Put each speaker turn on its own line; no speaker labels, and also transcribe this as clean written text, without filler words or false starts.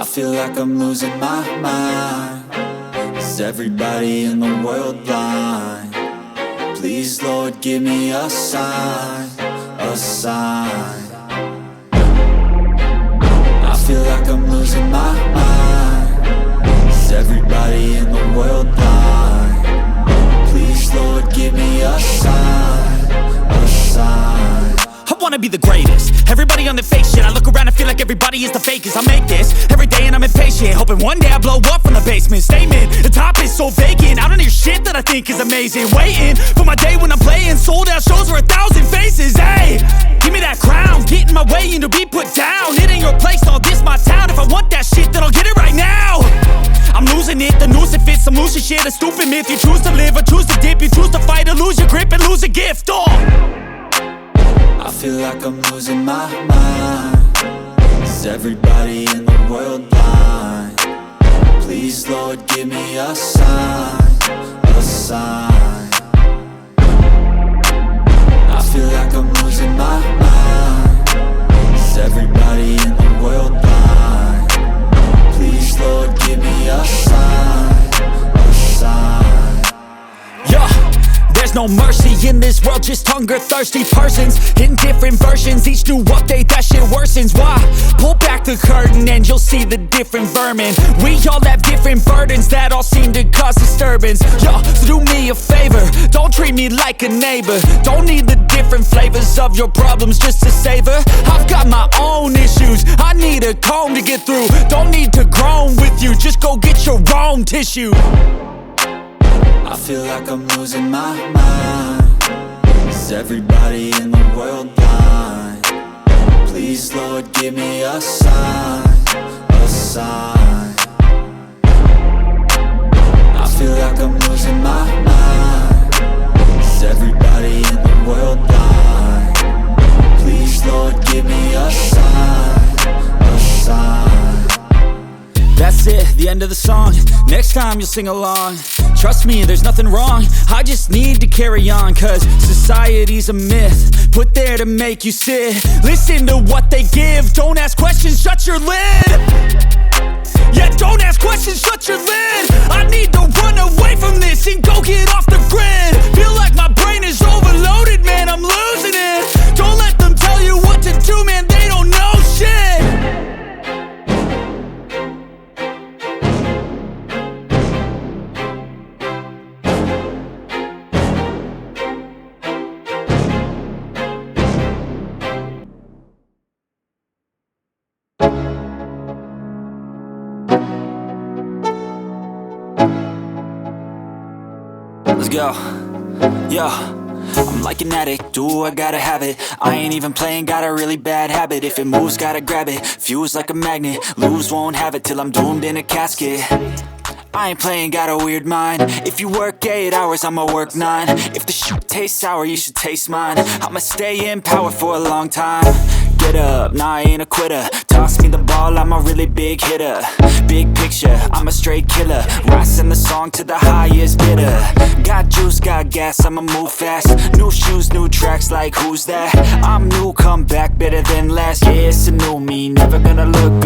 I feel like I'm losing my mind. Is everybody in the world blind? Please, Lord, give me a sign, a sign. I feel like I'm losing my mind. Is everybody in the world blind? Please, Lord, give me a sign, a sign.
I wanna be the greatest. Everybody on the fake shit. I look around and feel like everybody is the fakest. I make this every day and I'm impatient, hoping one day I blow up from the basement. Statement, the top is so vacant. I don't hear shit that I think is amazing. Waiting for my day when I'm playing sold out shows for 1,000 faces. Hey, give me that crown, get in my way and to be put down. It ain't your place, all this my town. If I want that shit, then I'll get it right now. I'm losing it, the noose it fits. I'm losing shit, a stupid myth. You choose to live or choose to dip. You choose to fight or lose your grip and lose a gift.
I feel like I'm losing my mind. Is everybody in the world blind? Please, Lord, give me a sign, a sign. I feel like I'm losing my mind. Is everybody in the world blind? Please, Lord, give me a sign, a sign.
Yeah. There's no mercy in this world, just hunger-thirsty persons in different versions. Each new update, that shit worsens. Why? Pull back the curtain and you'll see the different vermin. We all have different burdens that all seem to cause disturbance. Yo, so do me a favor, don't treat me like a neighbor. Don't need the different flavors of your problems just to savor. I've got my own issues, I need a comb to get through. Don't need to groan with you, just go get your own tissue.
I feel like I'm losing my mind. Is everybody in the world blind? Please, Lord, give me a sign, a sign. I feel like I'm losing my mind. Is everybody in the world blind? Please, Lord, give me a sign, a sign.
That's it, the end of the song. Next time you'll sing along. Trust me, there's nothing wrong. I just need to carry on, cause society's a myth put there to make you sit. Listen to what they give. Don't ask questions, shut your lid. Yeah, don't ask questions, shut your lid. I need to run away from this and go get off the grid. Feel like my brain is overloaded, man, I'm losing it. Don't let them tell you what to do, man, they don't know shit. Let's go. Yo, I'm like an addict, do I gotta have it. I ain't even playing, got a really bad habit. If it moves, gotta grab it, fuse like a magnet. Lose, won't have it till I'm doomed in a casket. I ain't playing, got a weird mind. If you work 8 hours, I'ma work 9. If the shit tastes sour, you should taste mine. I'ma stay in power for a long time. Get up, nah, I ain't a quitter. Toss me the ball, I'm a really big hitter. Big picture, I'm a straight killer. Rising the song to the highest bidder. Got juice, got gas, I'ma move fast. New shoes, new tracks, like who's that? I'm new, come back, better than last. Yeah, it's a new me, never gonna look